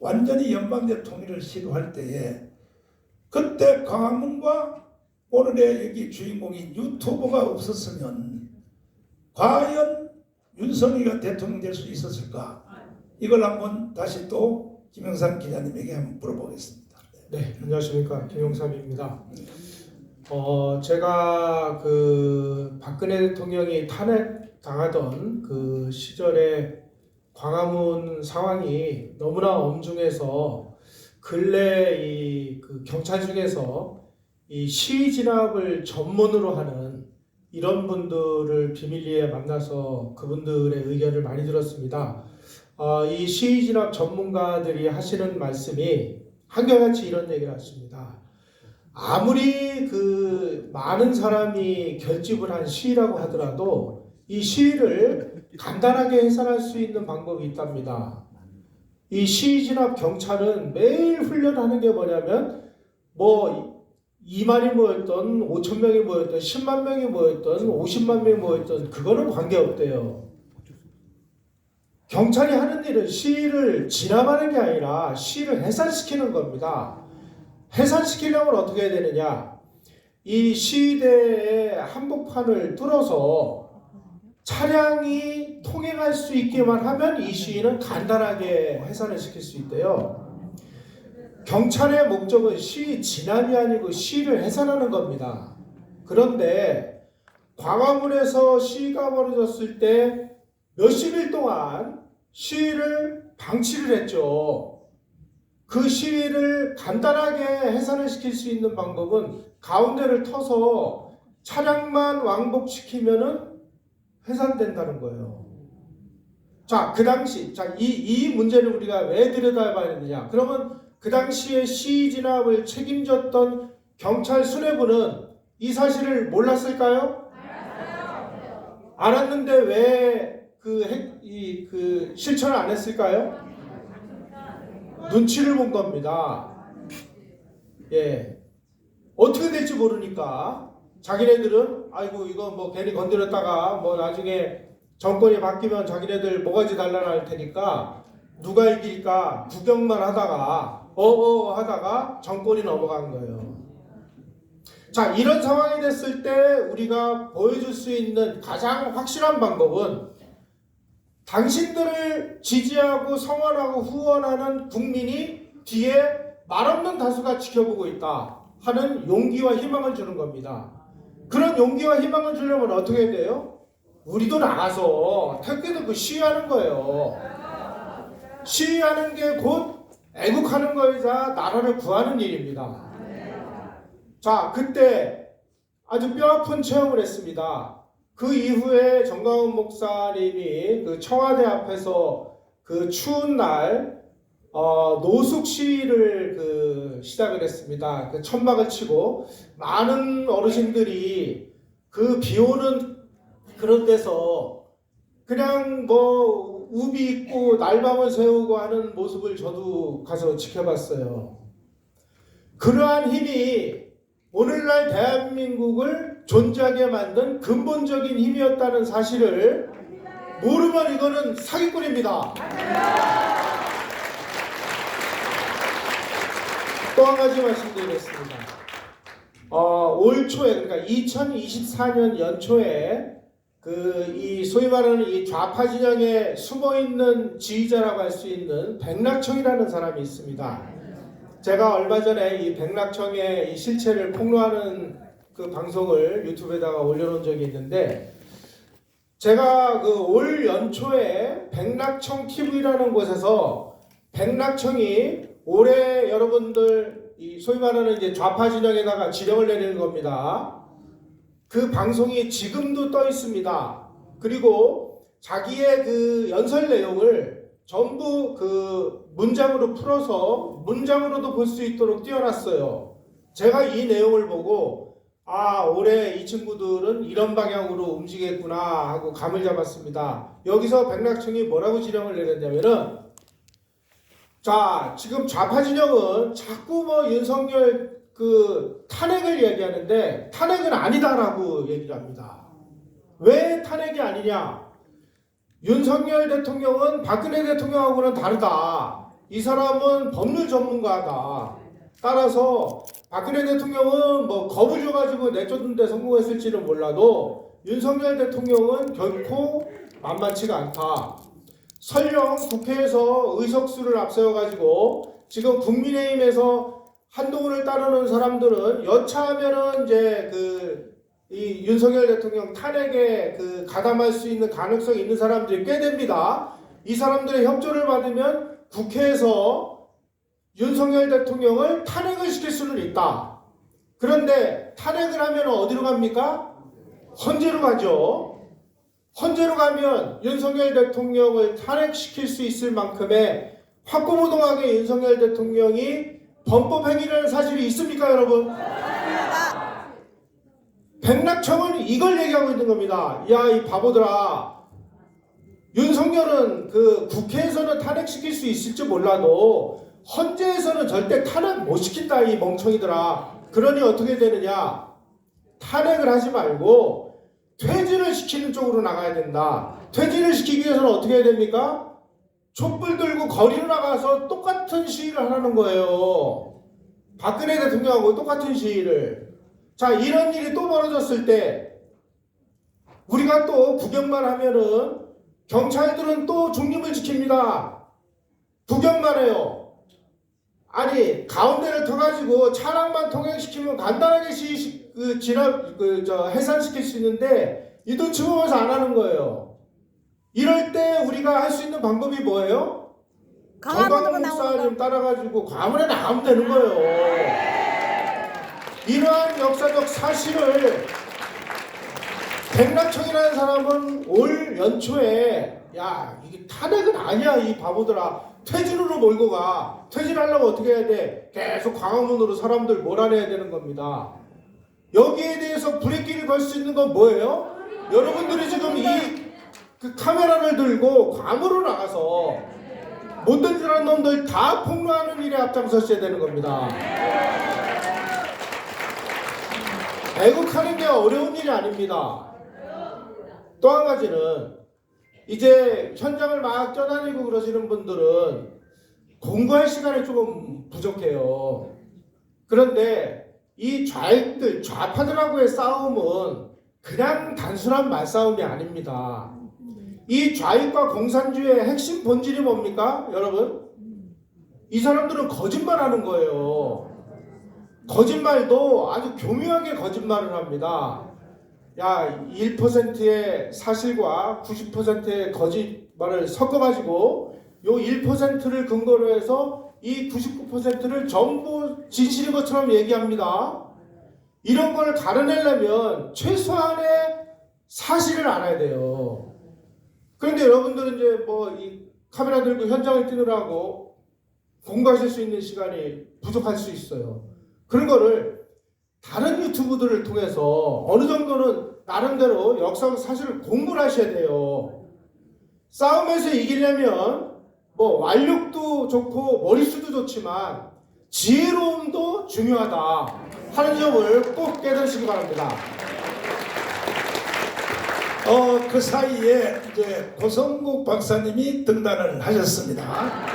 완전히 연방제 통일을 시도할 때에 그때 광화문과 오늘의 여기 주인공인 유튜브가 없었으면 과연 윤석열이가 대통령 될 수 있었을까? 이걸 한번 다시 또 김영삼 기자님에게 한번 물어보겠습니다. 네, 안녕하십니까, 김영삼입니다. 제가 그 박근혜 대통령이 탄핵당하던 그 시절에 광화문 상황이 너무나 엄중해서 근래 그 경찰 중에서 이 시위 진압을 전문으로 하는 이런 분들을 비밀리에 만나서 그분들의 의견을 많이 들었습니다. 이 시위 진압 전문가들이 하시는 말씀이 한결같이 이런 얘기를 하십니다. 아무리 그 많은 사람이 결집을 한 시위라고 하더라도 이 시위를 간단하게 해산할 수 있는 방법이 있답니다. 이 시위 진압 경찰은 매일 훈련하는 게 뭐냐면 2만이 모였던 5천 명이 모였던 10만 명이 모였던 50만 명이 모였던 그거는 관계없대요. 경찰이 하는 일은 시위를 진압하는 게 아니라 시위를 해산시키는 겁니다. 해산시키려면 어떻게 해야 되느냐? 이 시위대의 한복판을 뚫어서 차량이 통행할 수 있게만 하면 이 시위는 간단하게 해산을 시킬 수 있대요. 경찰의 목적은 시위 진압이 아니고 시위를 해산하는 겁니다. 그런데 광화문에서 시위가 벌어졌을 때 몇십일 동안 시위를 방치를 했죠. 그 시위를 간단하게 해산을 시킬 수 있는 방법은 가운데를 터서 차량만 왕복시키면은 해산된다는 거예요. 자, 그 당시, 이 문제를 우리가 왜 들여다봐야 되느냐? 그러면 그 당시에 시위 진압을 책임졌던 경찰 수뇌부는 이 사실을 몰랐을까요? 알았는데 왜 그 실천을 안 했을까요? 눈치를 본 겁니다. 예. 어떻게 될지 모르니까 자기네들은 아이고 이거 뭐 괜히 건드렸다가 뭐 나중에 정권이 바뀌면 자기네들 모가지 달라날 테니까 누가 이길까 구경만 하다가 하다가 정권이 넘어간 거예요. 자, 이런 상황이 됐을 때 우리가 보여줄 수 있는 가장 확실한 방법은 당신들을 지지하고 성원하고 후원하는 국민이 뒤에 말없는 다수가 지켜보고 있다 하는 용기와 희망을 주는 겁니다. 그런 용기와 희망을 주려면 어떻게 돼요? 우리도 나가서 택배도 그 시위하는 거예요. 시위하는 게 곧 애국하는 거이자 나라를 구하는 일입니다. 자, 그때 아주 뼈아픈 체험을 했습니다. 그 이후에 정광훈 목사님이 그 청와대 앞에서 그 추운 날 노숙 시위를 시작을 했습니다. 그 천막을 치고 많은 어르신들이 그 비 오는 그런 데서 그냥 뭐 우비 입고 날밤을 새우고 하는 모습을 저도 가서 지켜봤어요. 그러한 힘이 오늘날 대한민국을 존재하게 만든 근본적인 힘이었다는 사실을 모르면 이거는 사기꾼입니다. 또 한 가지 말씀드리겠습니다. 올 초에, 그러니까 2024년 연초에 이 소위 말하는 이 좌파 진영에 숨어있는 지휘자라고 할 수 있는 백낙청이라는 사람이 있습니다. 제가 얼마 전에 이 백낙청의 이 실체를 폭로하는 그 방송을 유튜브에다가 올려놓은 적이 있는데, 제가 그 올 연초에 백낙청 TV라는 곳에서 백낙청이 올해 여러분들 이 소위 말하는 이제 좌파 진영에다가 지령을 내리는 겁니다. 그 방송이 지금도 떠 있습니다. 그리고 자기의 그 연설 내용을 전부 그 문장으로 풀어서 문장으로도 볼 수 있도록 띄워놨어요. 제가 이 내용을 보고 올해 이 친구들은 이런 방향으로 움직이겠구나 하고 감을 잡았습니다. 여기서 백낙청이 뭐라고 지령을 내렸냐면은, 자, 지금 좌파 진영은 자꾸 윤석열 그 탄핵을 얘기하는데 탄핵은 아니다라고 얘기를 합니다. 왜 탄핵이 아니냐? 윤석열 대통령은 박근혜 대통령하고는 다르다. 이 사람은 법률 전문가다. 따라서 박근혜 대통령은 뭐 겁을 줘가지고 내쫓는데 성공했을지는 몰라도 윤석열 대통령은 결코 만만치가 않다. 설령 국회에서 의석수를 앞세워가지고 지금 국민의힘에서 한동훈을 따르는 사람들은 여차하면은 이제 이 윤석열 대통령 탄핵에 가담할 수 있는 가능성이 있는 사람들이 꽤 됩니다. 이 사람들의 협조를 받으면 국회에서 윤석열 대통령을 탄핵을 시킬 수는 있다. 그런데 탄핵을 하면 어디로 갑니까? 헌재로 가죠. 헌재로 가면 윤석열 대통령을 탄핵시킬 수 있을 만큼의 확고무동하게 윤석열 대통령이 범법행위라는 사실이 있습니까, 여러분? 백낙청은 이걸 얘기하고 있는 겁니다. 야, 이 바보들아. 윤석열은 국회에서는 탄핵시킬 수 있을지 몰라도 헌재에서는 절대 탄핵 못 시킨다, 이 멍청이들아. 그러니 어떻게 되느냐? 탄핵을 하지 말고 퇴진을 시키는 쪽으로 나가야 된다. 퇴진을 시키기 위해서는 어떻게 해야 됩니까? 촛불 들고 거리로 나가서 똑같은 시위를 하라는 거예요. 박근혜 대통령하고 똑같은 시위를. 자, 이런 일이 또 벌어졌을 때 우리가 또 구경만 하면은 경찰들은 또 중립을 지킵니다. 구경만 해요. 아니, 가운데를 터가지고 차량만 통행시키면 간단하게 해산시킬 수 있는데 이도 주먹에서 안 하는 거예요. 이럴 때 우리가 할 수 있는 방법이 뭐예요? 정광훈 목사님 따라가지고 과문에 나가면 되는 거예요. 이러한 역사적 사실을 백낙청이라는 사람은 올 연초에 야, 이게 탄핵은 아니야, 이 바보들아. 퇴진으로 몰고 가. 퇴진하려면 어떻게 해야 돼? 계속 광화문으로 사람들 몰아내야 되는 겁니다. 여기에 대해서 불의길을 걸 수 있는 건 뭐예요? 여러분들이 지금 카메라를 들고 광으로 나가서 못된 사람 놈들 다 폭로하는 일에 앞장서셔야 되는 겁니다. 애국하는 게 어려운 일이 아닙니다. 또 한 가지는 이제 현장을 막 떠다니고 그러시는 분들은 공부할 시간이 조금 부족해요. 그런데 이 좌익들, 좌파들하고의 싸움은 그냥 단순한 말싸움이 아닙니다. 이 좌익과 공산주의의 핵심 본질이 뭡니까, 여러분? 이 사람들은 거짓말하는 거예요. 거짓말도 아주 교묘하게 거짓말을 합니다. 야, 1%의 사실과 90%의 거짓말을 섞어가지고 요 1%를 근거로 해서 이 99%를 전부 진실인 것처럼 얘기합니다. 이런 걸 가려내려면 최소한의 사실을 알아야 돼요. 그런데 여러분들은 이제 이 카메라 들고 현장을 뛰느라고 공부하실 수 있는 시간이 부족할 수 있어요. 그런 거를 다른 유튜브들을 통해서 어느 정도는 나름대로 역사적 사실을 공부를 하셔야 돼요. 싸움에서 이기려면 완력도 좋고 머릿수도 좋지만 지혜로움도 중요하다 하는 점을 꼭 깨닫시기 바랍니다. 그 사이에 이제 고성국 박사님이 등단을 하셨습니다.